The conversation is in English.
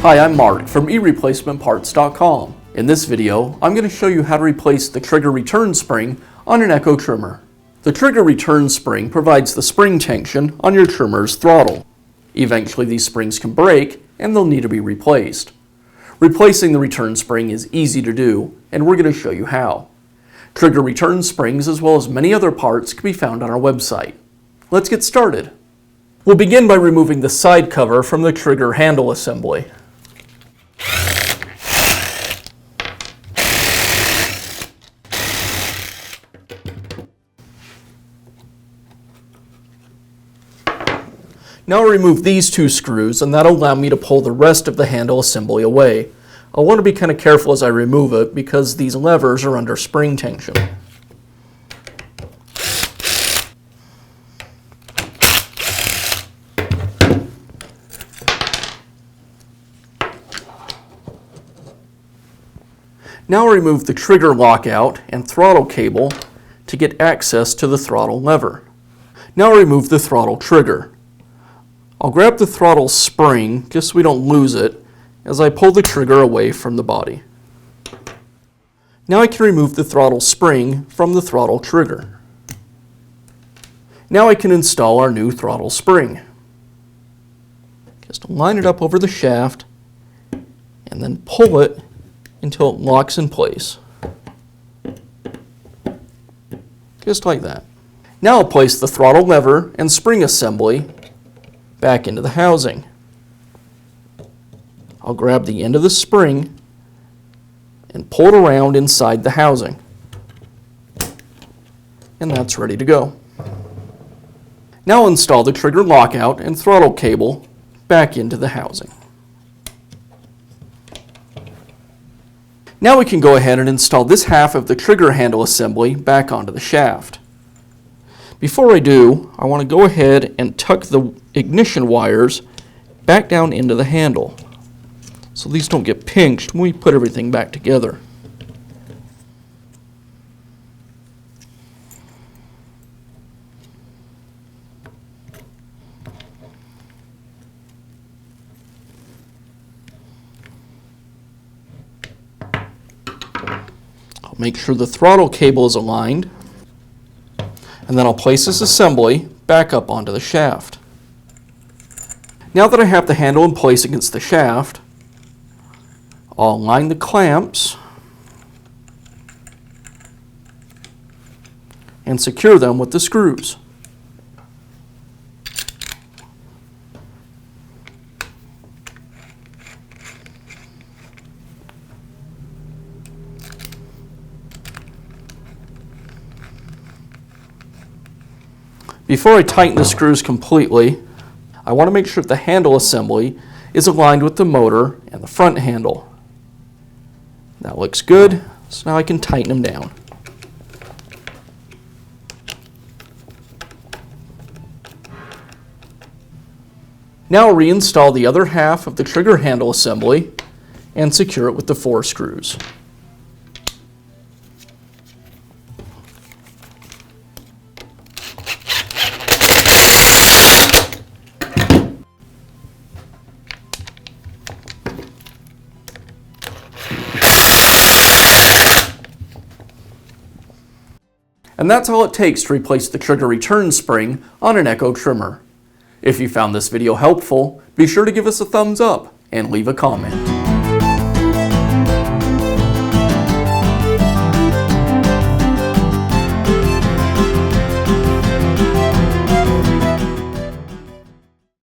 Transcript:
Hi, I'm Mark from eReplacementParts.com. In this video, I'm going to show you how to replace the trigger return spring on an Echo trimmer. The trigger return spring provides the spring tension on your trimmer's throttle. Eventually these springs can break and they'll need to be replaced. Replacing the return spring is easy to do, and we're going to show you how. Trigger return springs, as well as many other parts, can be found on our website. Let's get started. We'll begin by removing the side cover from the trigger handle assembly. Now I'll remove these two screws, and that'll allow me to pull the rest of the handle assembly away. I'll want to be kind of careful as I remove it because these levers are under spring tension. Now I'll remove the trigger lockout and throttle cable to get access to the throttle lever. Now I'll remove the throttle trigger. I'll grab the throttle spring just so we don't lose it as I pull the trigger away from the body. Now I can remove the throttle spring from the throttle trigger. Now I can install our new throttle spring. Just line it up over the shaft and then pull it until it locks in place. Just like that. Now I'll place the throttle lever and spring assembly back into the housing. I'll grab the end of the spring and pull it around inside the housing. And that's ready to go. Now I'll install the trigger lockout and throttle cable back into the housing. Now we can go ahead and install this half of the trigger handle assembly back onto the shaft. Before I do, I want to go ahead and tuck the ignition wires back down into the handle so these don't get pinched when we put everything back together. I'll make sure the throttle cable is aligned, and then I'll place this assembly back up onto the shaft. Now that I have the handle in place against the shaft, I'll align the clamps and secure them with the screws. Before I tighten the screws completely, I want to make sure that the handle assembly is aligned with the motor and the front handle. That looks good, so now I can tighten them down. Now I'll reinstall the other half of the trigger handle assembly and secure it with the 4 screws. And that's all it takes to replace the trigger return spring on an Echo trimmer. If you found this video helpful, be sure to give us a thumbs up and leave a comment.